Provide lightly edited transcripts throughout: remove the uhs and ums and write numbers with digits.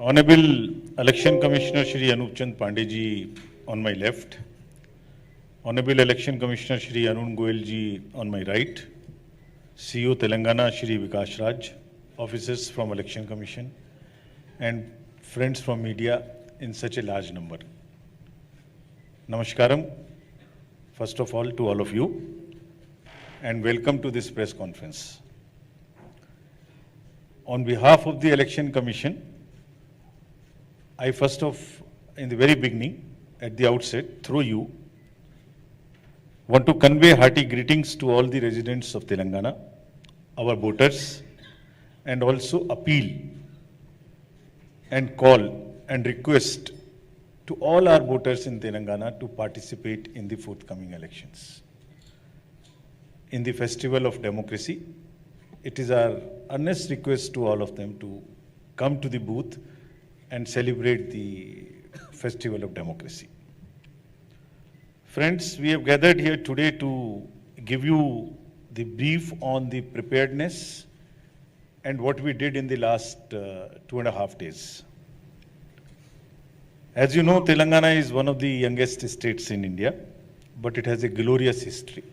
Honorable Election Commissioner Shri Anup Chand Pandey ji on my left, Honorable Election Commissioner Shri Arun Goel ji on my right, CEO Telangana Shri Vikas Raj, officers from Election Commission, and friends from media in such a large number. Namaskaram, first of all, to all of you, and welcome to this press conference. On behalf of the Election Commission, I first of, in the very beginning, at the outset, through you, want to convey hearty greetings to all the residents of Telangana, our voters, and also appeal and call and request to all our voters in Telangana to participate in the forthcoming elections. In the festival of democracy, it is our earnest request to all of them to come to the booth and celebrate the festival of democracy. Friends, we have gathered here today to give you the brief on the preparedness and what we did in the last 2.5 days. As you know, Telangana is one of the youngest states in India, but it has a glorious history,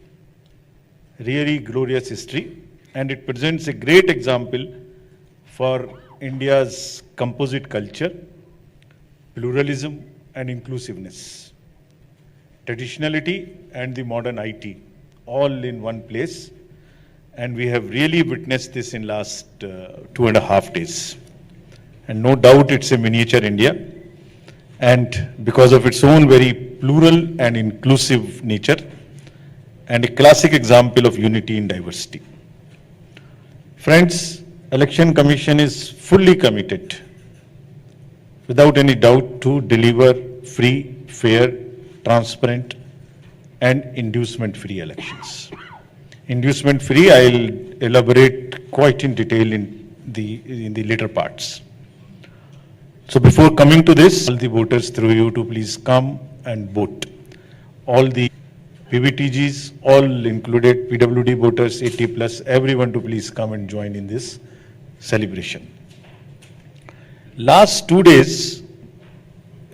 really glorious history, and it presents a great example for India's composite culture, pluralism and inclusiveness, traditionality and the modern IT, all in one place. And we have really witnessed this in last 2.5 days. And no doubt it's a miniature India. And because of its own very plural and inclusive nature, and a classic example of unity in diversity. Friends, Election Commission is fully committed, without any doubt, to deliver free, fair, transparent, and inducement-free elections. Inducement-free, I'll elaborate quite in detail in the later parts. So before coming to this, all the voters through you to please come and vote. All the PBTGs, all included, PWD voters, 80+, everyone to please come and join in this celebration. Last 2 days,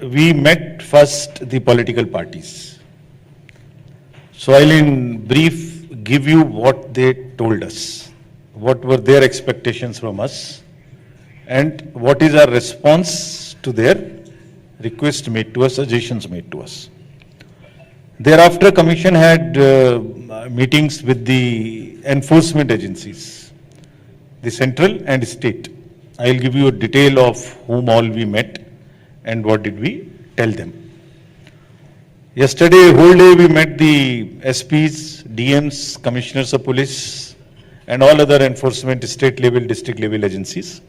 we met first the political parties. So I'll in brief give you what they told us, what were their expectations from us, and what is our response to their request made to us, suggestions made to us. Thereafter, Commission had meetings with the enforcement agencies, the central and state. I'll give you a detail of whom all we met and what did we tell them. Yesterday, whole day we met the SPs, DMs, commissioners of police, and all other enforcement state level, district level agencies,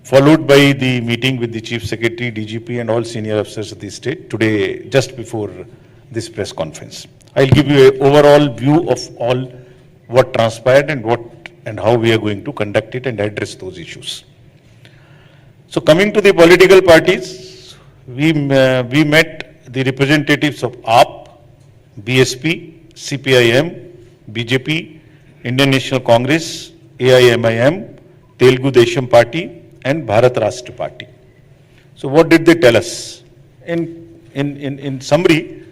followed by the meeting with the Chief Secretary, DGP, and all senior officers of the state today, just before this press conference. I'll give you an overall view of all what transpired and what and how we are going to conduct it and address those issues. So coming to the political parties, we met the representatives of AAP, BSP, CPIM, BJP, Indian National Congress, AIMIM, Telugu Desam Party, and Bharat Rashtra Party. So what did they tell us? In summary,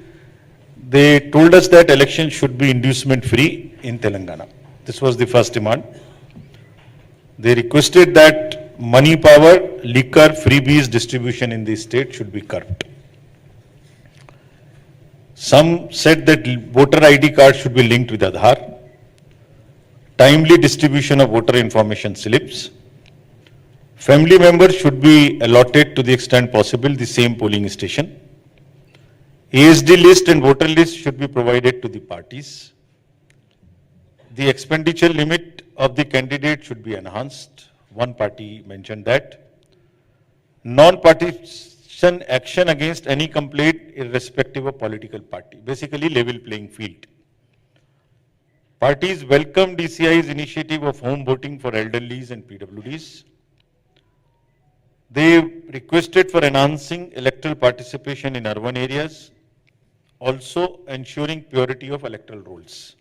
they told us that elections should be inducement free in Telangana. This was the first demand. They requested that money, power, liquor, freebies distribution in the state should be curbed. Some said that voter ID card should be linked with Aadhaar, timely distribution of voter information slips, family members should be allotted to the extent possible the same polling station, ASD list and voter list should be provided to the parties. The expenditure limit of the candidate should be enhanced. One party mentioned that. Non-partisan action against any complaint irrespective of political party. Basically level playing field. Parties welcomed DCI's initiative of home voting for elderlies and PWDs. They requested for enhancing electoral participation in urban areas, also ensuring purity of electoral rolls.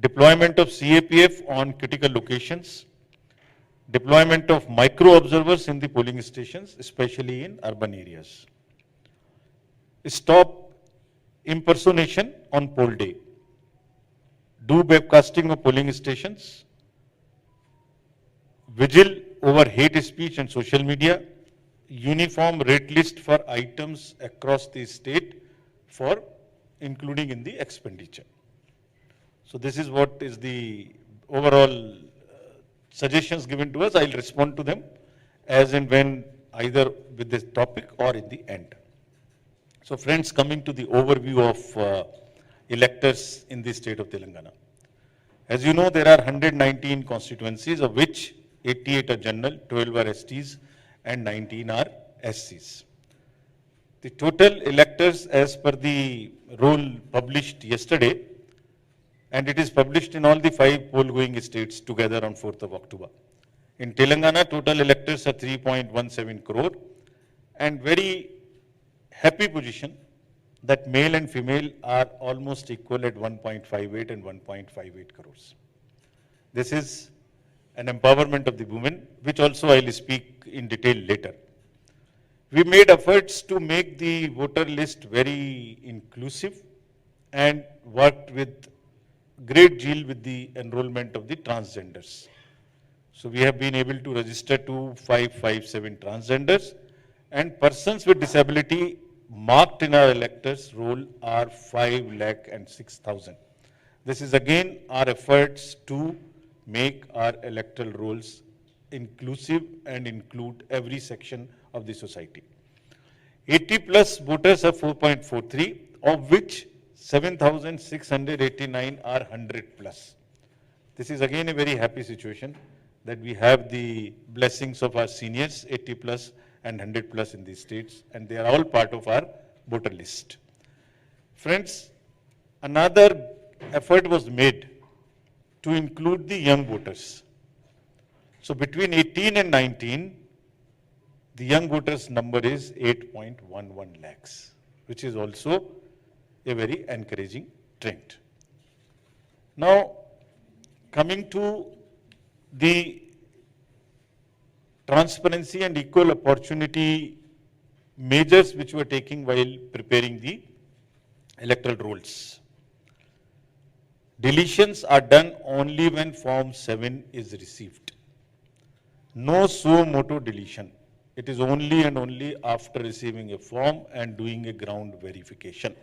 Deployment of CAPF on critical locations, deployment of micro observers in the polling stations, especially in urban areas. Stop impersonation on poll day. Do webcasting of polling stations. Vigil over hate speech and social media. Uniform rate list for items across the state for including in the expenditure. So this is what is the overall suggestions given to us. I'll respond to them as and when, either with this topic or in the end. So friends, coming to the overview of electors in the state of Telangana. As you know, there are 119 constituencies, of which 88 are general, 12 are STs, and 19 are SCs. The total electors, as per the roll published yesterday, and it is published in all the 5 poll-going states together on 4th of October. In Telangana, total electors are 3.17 crore, and very happy position that male and female are almost equal at 1.58 and 1.58 crores. This is an empowerment of the women, which also I will speak in detail later. We made efforts to make the voter list very inclusive and worked with great zeal with the enrollment of the transgenders. So we have been able to register 2557 transgenders, and persons with disability marked in our electors roll are 5,06,000. This is again our efforts to make our electoral rolls inclusive and include every section of the society. 80 plus voters are 4.43, of which 7,689 are 100 plus. This is again a very happy situation that we have the blessings of our seniors, 80 plus and 100 plus in these states, and they are all part of our voter list. Friends, another effort was made to include the young voters. So between 18 and 19, the young voters number is 8.11 lakhs, which is also a very encouraging trend. Now, coming to the transparency and equal opportunity measures which were taken while preparing the electoral rolls. Deletions are done only when Form 7 is received. No suo motu deletion. It is only and only after receiving a form and doing a ground verification.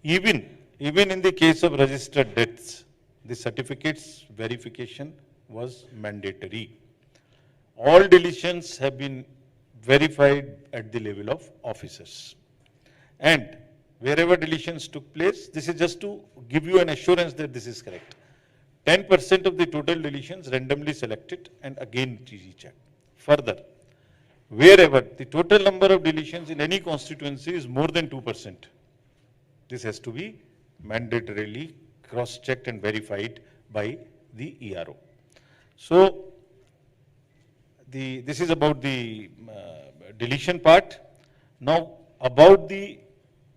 Even in the case of registered deaths, the certificates verification was mandatory. All deletions have been verified at the level of officers. And wherever deletions took place, this is just to give you an assurance that this is correct. 10% of the total deletions randomly selected and again rechecked. Further, wherever the total number of deletions in any constituency is more than 2%, this has to be mandatorily cross-checked and verified by the ERO. So, this is about the deletion part. Now, about the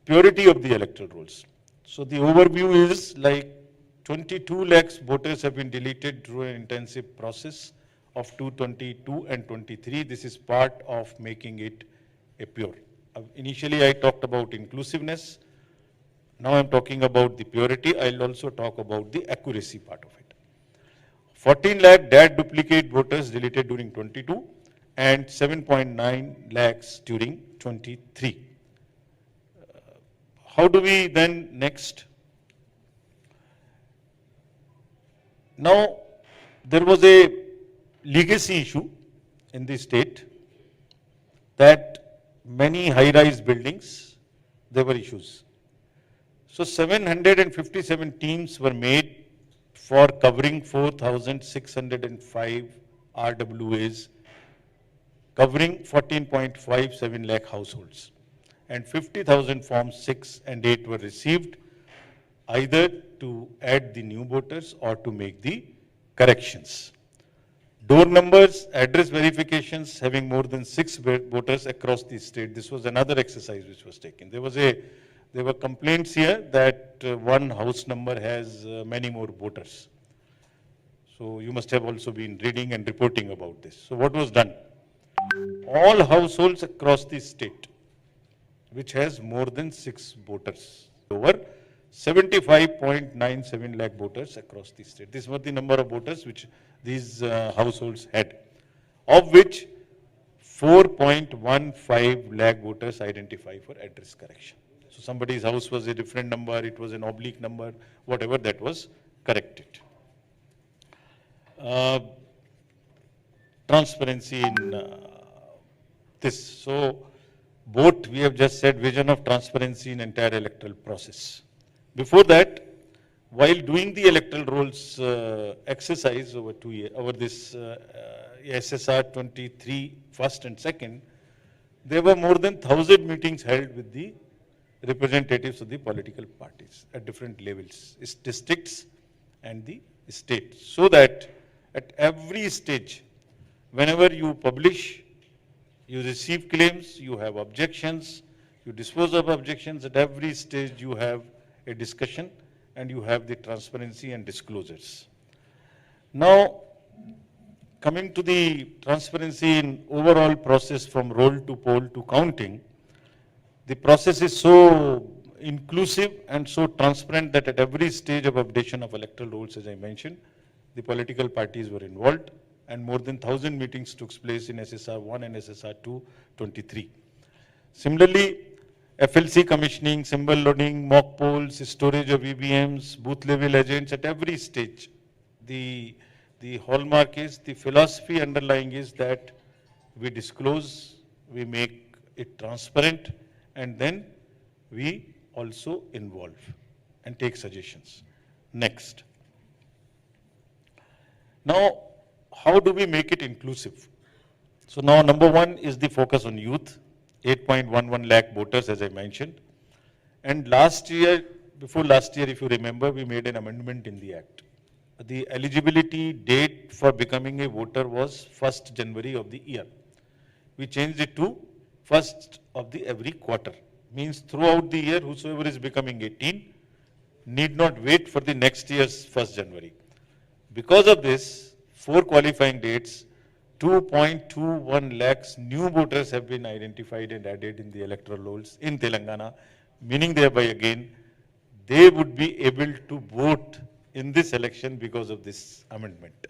purity of the electoral rolls. So, the overview is like 22 lakhs voters have been deleted through an intensive process of 222 and 23. This is part of making it a pure. Initially, I talked about inclusiveness. Now I'm talking about the purity. I'll also talk about the accuracy part of it. 14 lakh DAT duplicate voters deleted during 22 and 7.9 lakhs during 23. How do we then next? Now, there was a legacy issue in the state that many high-rise buildings, there were issues. So 757 teams were made for covering 4,605 RWAs, covering 14.57 lakh households. And 50,000 forms 6 and 8 were received, either to add the new voters or to make the corrections. Door numbers, address verifications having more than 6 voters across the state. This was another exercise which was taken. There were complaints here that one house number has many more voters. So you must have also been reading and reporting about this. So what was done? All households across the state which has more than 6 voters, over 75.97 lakh voters across the state. This was the number of voters which these households had, of which 4.15 lakh voters identify for address correction. So somebody's house was a different number, it was an oblique number, whatever, that was corrected. Transparency in this. So both, we have just said, vision of transparency in entire electoral process. Before that, while doing the electoral rolls exercise over 2 years, over this SSR 23 first and second, there were more than 1,000 meetings held with the representatives of the political parties at different levels, districts and the state, so that at every stage, whenever you publish, you receive claims, you have objections, you dispose of objections, at every stage you have a discussion and you have the transparency and disclosures. Now, coming to the transparency in overall process from roll to poll to counting, the process is so inclusive and so transparent that at every stage of updation of electoral rolls, as I mentioned, the political parties were involved, and more than 1,000 meetings took place in SSR 1 and SSR 2 23. Similarly, FLC commissioning, symbol loading, mock polls, storage of EVMs, booth level agents at every stage. The hallmark is, the philosophy underlying is that we disclose, we make it transparent, and then we also involve and take suggestions. Next. Now, how do we make it inclusive? So now number one is the focus on youth, 8.11 lakh voters, as I mentioned. And last year, before last year, if you remember, we made an amendment in the Act. The eligibility date for becoming a voter was 1st January of the year. We changed it to 1st of the every quarter. Means throughout the year, whosoever is becoming 18 need not wait for the next year's 1st January. Because of this, 4 qualifying dates, 2.21 lakhs new voters have been identified and added in the electoral rolls in Telangana, meaning thereby again, they would be able to vote in this election because of this amendment.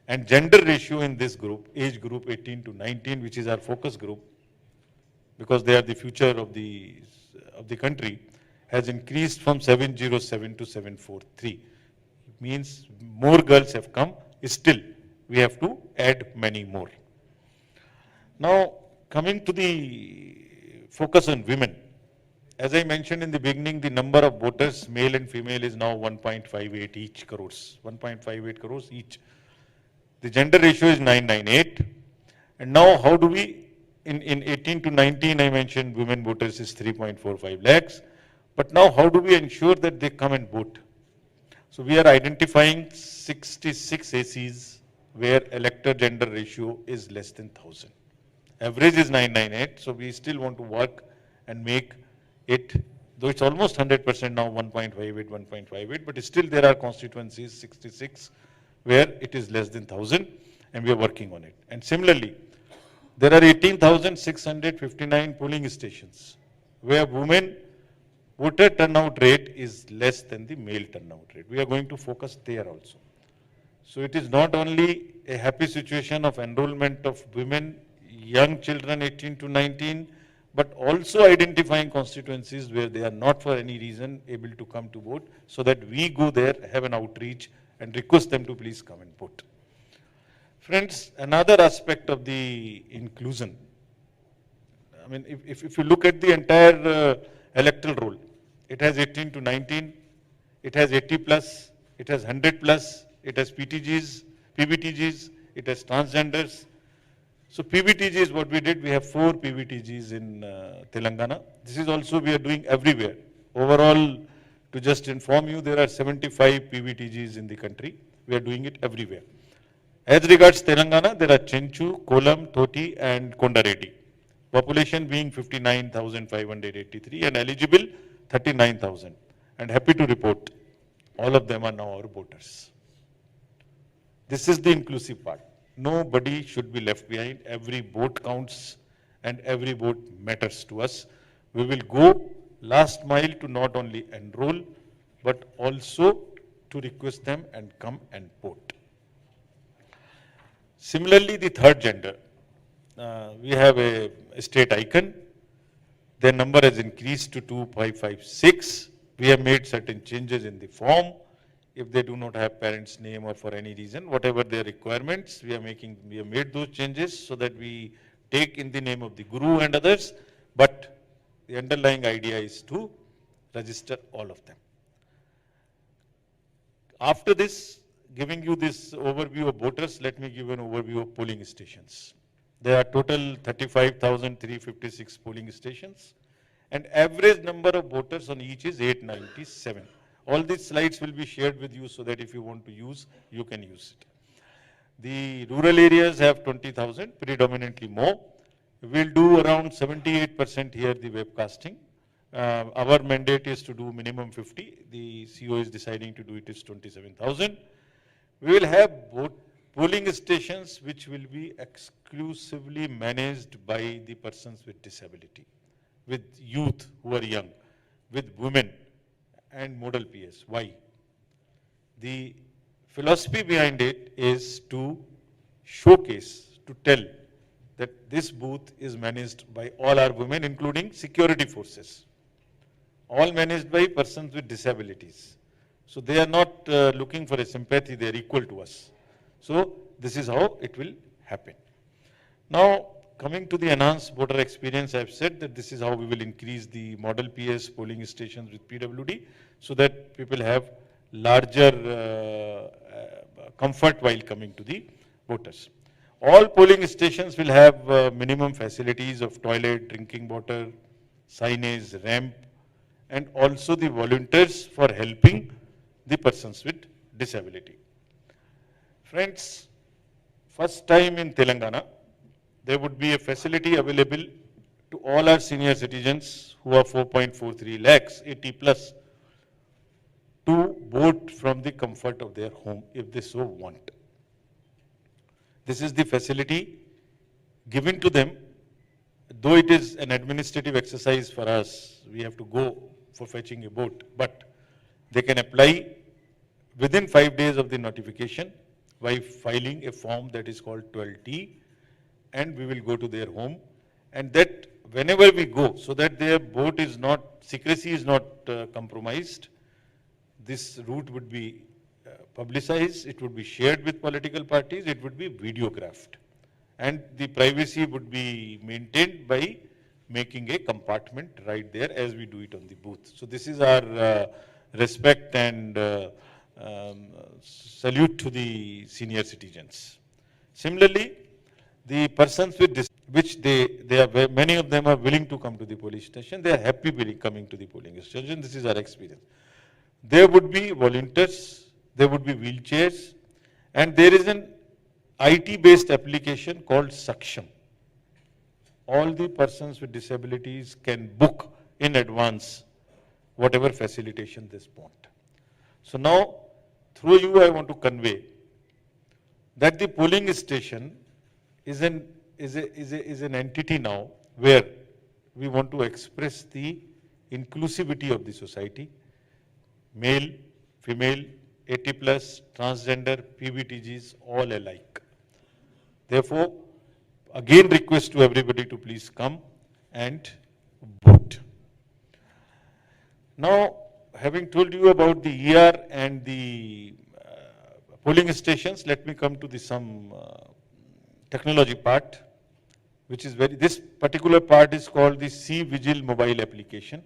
And gender ratio in this group, age group 18 to 19, which is our focus group, because they are the future of the country, has increased from 707 to 743. It means more girls have come. Still, we have to add many more. Now, coming to the focus on women. As I mentioned in the beginning, the number of voters, male and female, is now 1.58 each crores, 1.58 crores each. The gender ratio is 998. And now how do we, in 18 to 19, I mentioned women voters is 3.45 lakhs. But now how do we ensure that they come and vote? So we are identifying 66 ACs where elector gender ratio is less than 1,000. Average is 998, so we still want to work and make it, though it's almost 100% now, 1.58, 1.58, but still there are constituencies, 66, where it is less than 1,000, and we are working on it. And similarly, there are 18,659 polling stations where women voter turnout rate is less than the male turnout rate. We are going to focus there also. So it is not only a happy situation of enrollment of women, young children 18 to 19, but also identifying constituencies where they are not for any reason able to come to vote, so that we go there, have an outreach, and request them to please come and vote. Friends, another aspect of the inclusion, I mean, if you look at the entire electoral roll, it has 18 to 19, it has 80 plus, it has 100 plus, it has PTGs, PBTGs, it has transgenders. So PBTG is what we did. We have 4 PBTGs in Telangana. This is also we are doing everywhere. Overall, to just inform you, there are 75 PBTGs in the country. We are doing it everywhere. As regards Telangana, there are Chenchu, Kolam, Thoti, and Kondareddy. Population being 59,583 and eligible 39,000. And happy to report, all of them are now our voters. This is the inclusive part. Nobody should be left behind. Every vote counts and every vote matters to us. We will go last mile to not only enroll, but also to request them and come and vote. Similarly, the third gender, we have a state icon. Their number has increased to 2556. We have made certain changes in the form. If they do not have parents' name or for any reason, whatever their requirements, we have made those changes so that we take in the name of the Guru and others, but the underlying idea is to register all of them. After this, giving you this overview of voters, let me give an overview of polling stations. There are total 35,356 polling stations, and average number of voters on each is 897. All these slides will be shared with you so that if you want to use, you can use it. The rural areas have 20,000, predominantly more. We'll do around 78% here, the webcasting. Our mandate is to do minimum 50. The CO is deciding to do it is 27,000. We will have polling stations which will be exclusively managed by the persons with disability, with youth who are young, with women and model PS. Why? The philosophy behind it is to showcase, to tell that this booth is managed by all our women, including security forces, all managed by persons with disabilities. So they are not looking for a sympathy, they are equal to us. So this is how it will happen. Now, coming to the enhanced voter experience, I have said that this is how we will increase the model PS polling stations with PWD so that people have larger comfort while coming to the voters. All polling stations will have minimum facilities of toilet, drinking water, signage, ramp, and also the volunteers for helping the persons with disability. Friends, first time in Telangana, there would be a facility available to all our senior citizens who are 4.43 lakhs, 80 plus, to vote from the comfort of their home if they so want. This is the facility given to them. Though it is an administrative exercise for us, we have to go for fetching a vote, but they can apply within 5 days of the notification by filing a form that is called 12T, and we will go to their home, and that whenever we go, so that their vote is not, secrecy is not compromised, this route would be publicized, it would be shared with political parties, it would be videographed, and the privacy would be maintained by making a compartment right there as we do it on the booth. So this is our respect and salute to the senior citizens. Similarly, the persons with this, which they are, many of them are willing to come to the police station, they are happy coming to the polling station. This is our experience. There would be volunteers, there would be wheelchairs, and there is an IT-based application called Saksham. All the persons with disabilities can book in advance whatever facilitation they want. So now, through you, I want to convey that the polling station is an entity now where we want to express the inclusivity of the society, male, female, 80 plus, transgender, PBTGs, all alike. Therefore, again request to everybody to please come and vote. Now, having told you about the ER and the polling stations, let me come to the some technology part, which is this particular part is called the C-Vigil mobile application.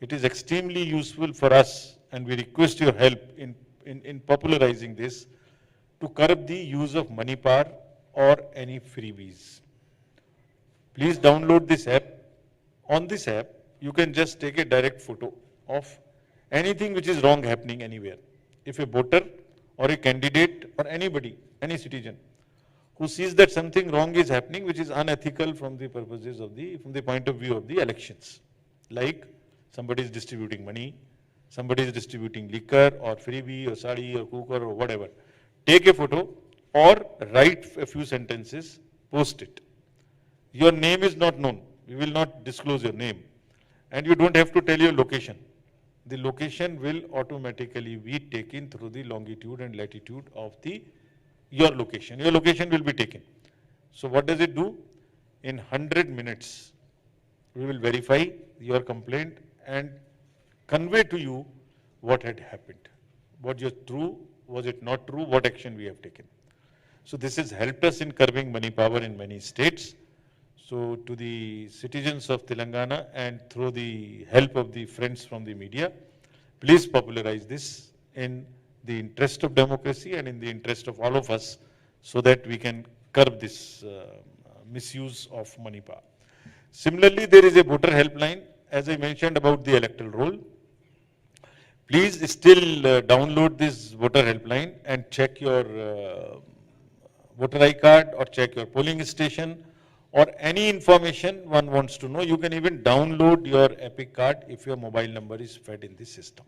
It is extremely useful for us, and we request your help in popularizing this to curb the use of money power or any freebies. Please download this app. On this app, you can just take a direct photo of anything which is wrong happening anywhere. If a voter or a candidate or anybody, any citizen who sees that something wrong is happening which is unethical from the purposes of from the point of view of the elections, like somebody is distributing money, somebody is distributing liquor or freebie or sari or cooker or whatever, take a photo, or write a few sentences, post it. Your name is not known. We will not disclose your name. And you don't have to tell your location. The location will automatically be taken through the longitude and latitude of your location. Your location will be taken. So what does it do? In 100 minutes, we will verify your complaint and convey to you what had happened. Was it true? Was it not true? What action we have taken? So this has helped us in curbing money power in many states. So to the citizens of Telangana and through the help of the friends from the media, please popularize this in the interest of democracy and in the interest of all of us so that we can curb this misuse of money power. Similarly, there is a voter helpline, as I mentioned about the electoral roll. Please still download this voter helpline and check your voter ID card or check your polling station or any information one wants to know. You can even download your Epic card if your mobile number is fed in the system.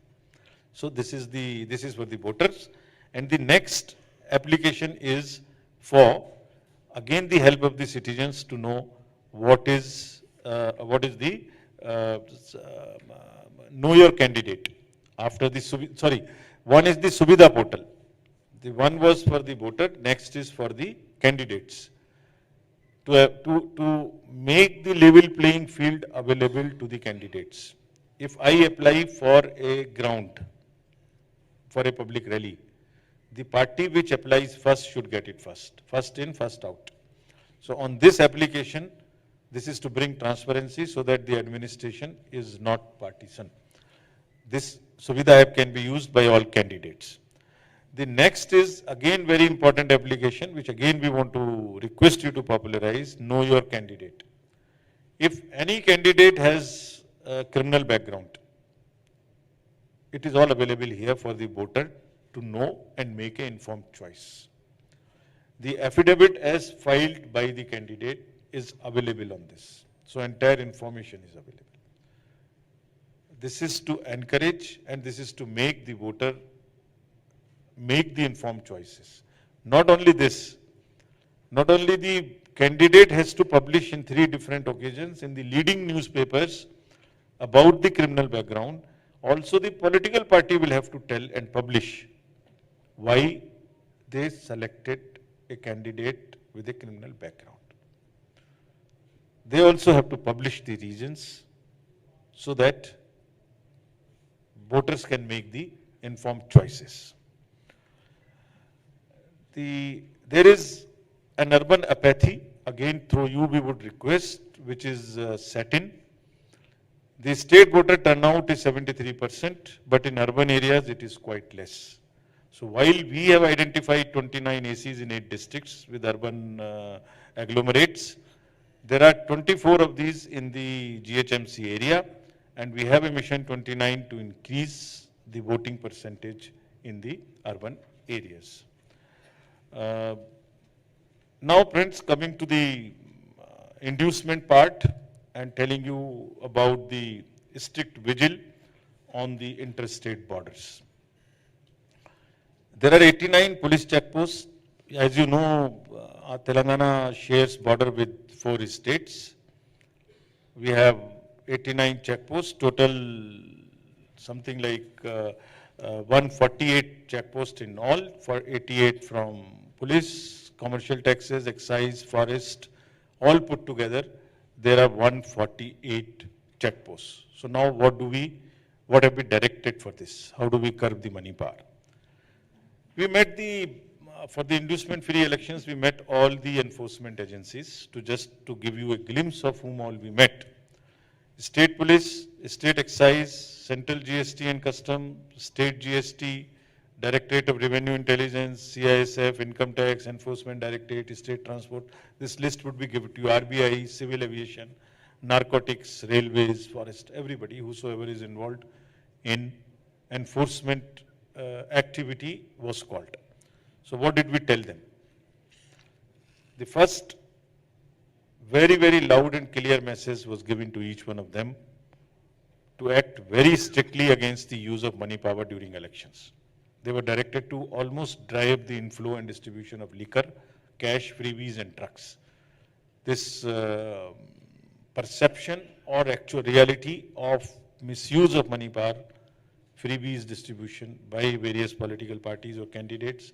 So this is for the voters. And the next application is for, again, the help of the citizens to know what is the know your candidate. After the, one is the Subhida portal. The one was for the voter, next is for the candidates. To make the level playing field available to the candidates. If I apply for a ground, for a public rally, the party which applies first should get it first. First in, first out. So on this application, this is to bring transparency so that the administration is not partisan. This Suvidha app can be used by all candidates. The next is again very important application, which again we want to request you to popularize, know your candidate. If any candidate has a criminal background, it is all available here for the voter to know and make an informed choice. The affidavit as filed by the candidate is available on this. So entire information is available. This is to encourage and this is to make the voter make the informed choices. Not only this, not only the candidate has to publish in 3 different occasions in the leading newspapers about the criminal background, also the political party will have to tell and publish why they selected a candidate with a criminal background. They also have to publish the reasons so that voters can make the informed choices. There is an urban apathy, again through you we would request, which is set in. The state voter turnout is 73%, but in urban areas it is quite less. So while we have identified 29 ACs in 8 districts with urban agglomerates, there are 24 of these in the GHMC area, and we have a mission 29 to increase the voting percentage in the urban areas. Now friends, coming to the inducement part and telling you about the strict vigil on the interstate borders. There are 89 police checkposts. As you know, Telangana shares border with 4 states. We have 89 checkposts, total something like 148 checkposts in all, for 88 from police, commercial taxes, excise, forest, all put together, there are 148 checkposts. So now what have we directed for this? How do we curb the money power? We met for the inducement free elections, we met all the enforcement agencies to give you a glimpse of whom all we met. State police, state excise, central GST and custom, state GST, Directorate of Revenue Intelligence, CISF, Income Tax, Enforcement Directorate, State Transport. This list would be given to you, RBI, Civil Aviation, Narcotics, Railways, Forest, everybody, whosoever is involved in enforcement activity was called. So what did we tell them? The first very, very loud and clear message was given to each one of them to act very strictly against the use of money power during elections. They were directed to almost drive the inflow and distribution of liquor, cash, freebies, and trucks. This perception or actual reality of misuse of money power, freebies distribution by various political parties or candidates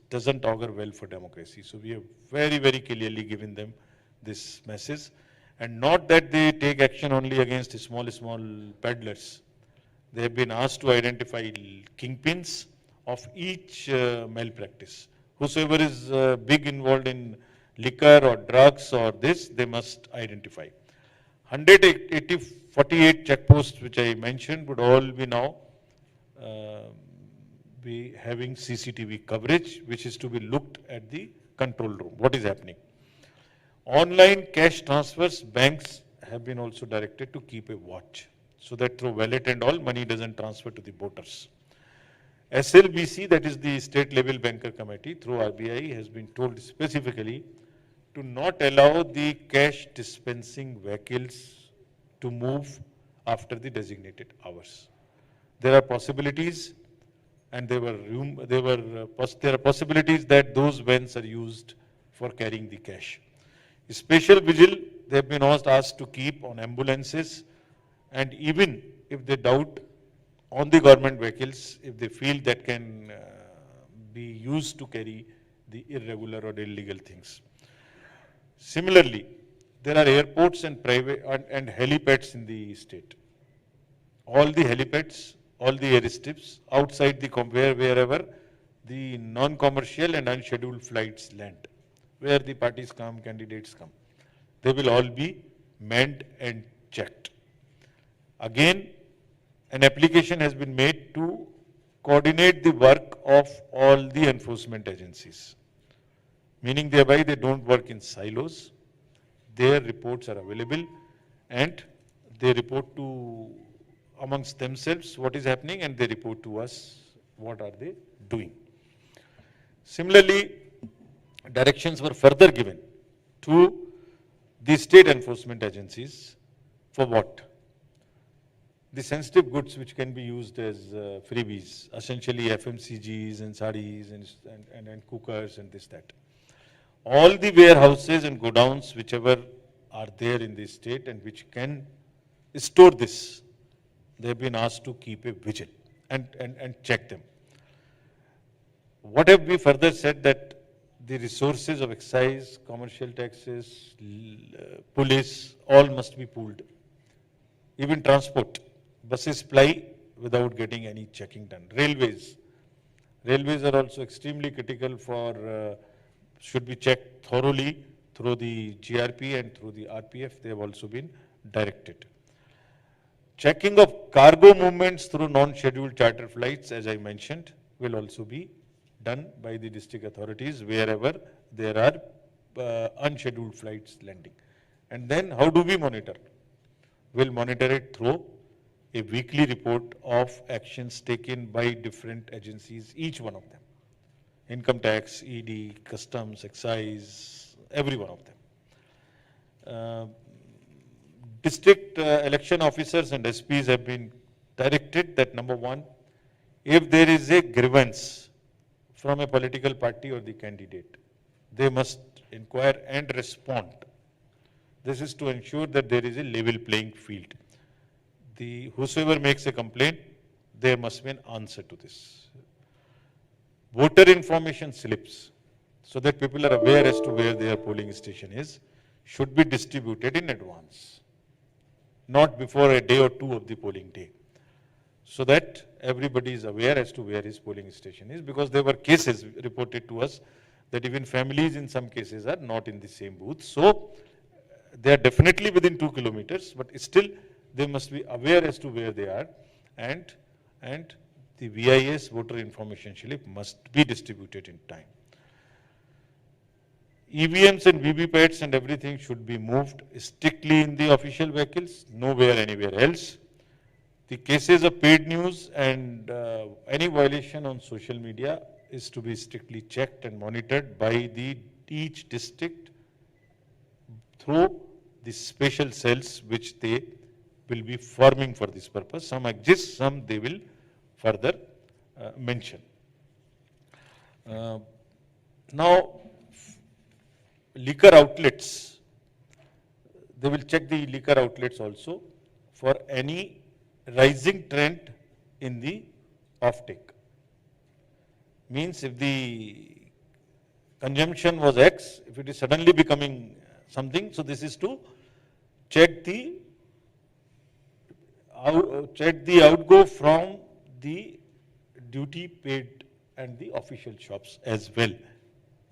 doesn't augur well for democracy. So we have very, very clearly given them this message. And not that they take action only against small peddlers. They have been asked to identify kingpins of each malpractice. Whosoever is big involved in liquor or drugs or this, they must identify. 48 checkposts which I mentioned would all be now be having CCTV coverage, which is to be looked at the control room. What is happening? Online cash transfers, banks have been also directed to keep a watch, so that through wallet and all, money doesn't transfer to the voters. SLBC, that is the State Level Banker Committee, through RBI, has been told specifically to not allow the cash dispensing vehicles to move after the designated hours. There are possibilities, and there are possibilities that those vans are used for carrying the cash. Special vigil, they have been asked to keep on ambulances, and even if they doubt on the government vehicles, if they feel that can be used to carry the irregular or illegal things. Similarly, there are airports and private and helipads in the state. All the helipads, all the airstrips outside the wherever the non-commercial and unscheduled flights land, where the parties come, candidates come, they will all be manned and checked. Again, an application has been made to coordinate the work of all the enforcement agencies, meaning thereby they don't work in silos. Their reports are available and they report to amongst themselves what is happening, and they report to us what are they doing. Similarly, directions were further given to the state enforcement agencies for what? The sensitive goods which can be used as freebies, essentially FMCGs and sarees and cookers and this, that. All the warehouses and godowns whichever are there in the state and which can store this, they have been asked to keep a vigil and check them. What have we further said? That the resources of excise, commercial taxes, police, all must be pooled. Even transport, buses ply without getting any checking done. Railways are also extremely critical for, should be checked thoroughly through the GRP and through the RPF. They have also been directed. Checking of cargo movements through non-scheduled charter flights, as I mentioned, will also be done by the district authorities wherever there are unscheduled flights landing. And then how do we monitor? We'll monitor it through a weekly report of actions taken by different agencies, each one of them. Income tax, ED, customs, excise, every one of them. District election officers and SPs have been directed that number one, if there is a grievance from a political party or the candidate, they must inquire and respond. This is to ensure that there is a level playing field. Whosoever makes a complaint, there must be an answer to this. Voter information slips, so that people are aware as to where their polling station is, should be distributed in advance, not before a day or two of the polling day, so that everybody is aware as to where his polling station is, because there were cases reported to us that even families in some cases are not in the same booth. So they are definitely within 2 kilometers, but still they must be aware as to where they are, and the VIS, voter information slip, must be distributed in time. EVMs and VVPATs and everything should be moved strictly in the official vehicles, nowhere anywhere else. The cases of paid news and any violation on social media is to be strictly checked and monitored by each district through the special cells which they will be forming for this purpose. Some exist, some they will further mention. Uh, Now, liquor outlets, they will check the liquor outlets also for any rising trend in the offtake. Means if the consumption was X, if it is suddenly becoming something, so this is to check the outgo from the duty paid and the official shops as well.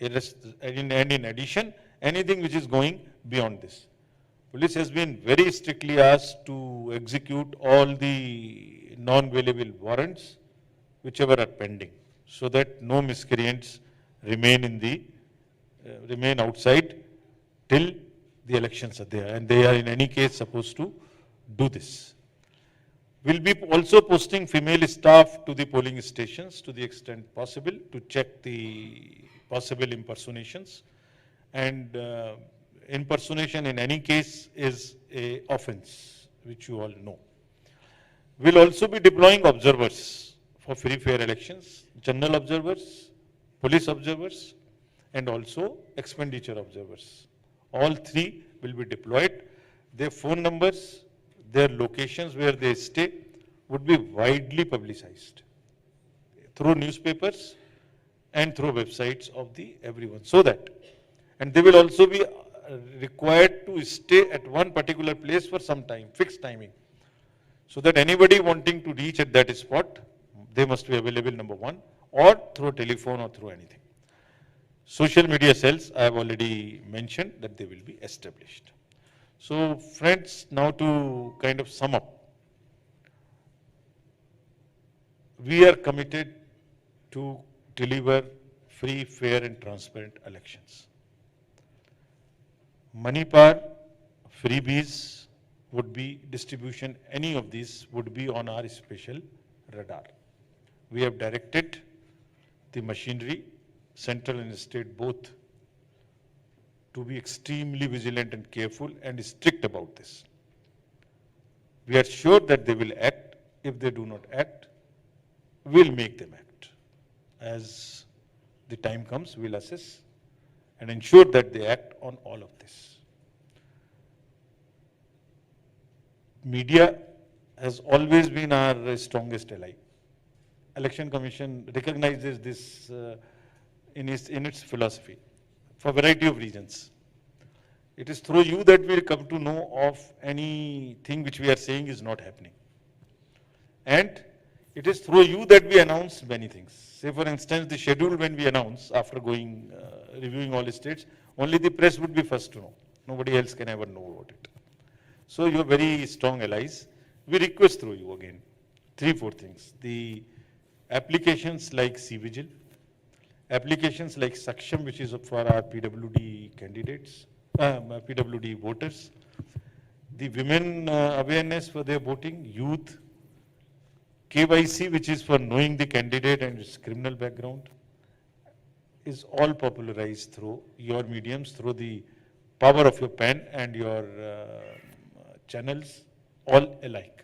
And in addition, anything which is going beyond this. Police has been very strictly asked to execute all the non-available warrants whichever are pending, so that no miscreants remain outside till the elections are there, and they are in any case supposed to do this. We'll be also posting female staff to the polling stations to the extent possible to check the possible impersonations. And impersonation in any case is a offense, which you all know. We'll also be deploying observers for free fair elections, general observers, police observers, and also expenditure observers. All three will be deployed. Their phone numbers, their locations where they stay would be widely publicized through newspapers and through websites of the everyone, so that, and they will also be required to stay at one particular place for some time, fixed timing, so that anybody wanting to reach at that spot, they must be available, number one, or through telephone or through anything. Social media cells, I have already mentioned that they will be established. So friends, now to kind of sum up, we are committed to deliver free, fair and transparent elections. Money power, freebies would be distribution, any of these would be on our special radar. We have directed the machinery, central and state both, to be extremely vigilant and careful and strict about this. We are sure that they will act. If they do not act, we'll make them act. As the time comes, we'll assess and ensure that they act on all of this. Media has always been our strongest ally. Election Commission recognizes this in its philosophy for a variety of reasons. It is through you that we come to know of anything which we are saying is not happening. And it is through you that we announce many things. Say for instance, the schedule when we announce after reviewing all the states, only the press would be first to know. Nobody else can ever know about it. So you are very strong allies. We request through you again, 3-4 things. The applications like C-Vigil, applications like Saksham, which is for our PWD candidates, PWD voters, the women awareness for their voting, youth, KYC, which is for knowing the candidate and its criminal background, is all popularized through your mediums, through the power of your pen and your channels, all alike.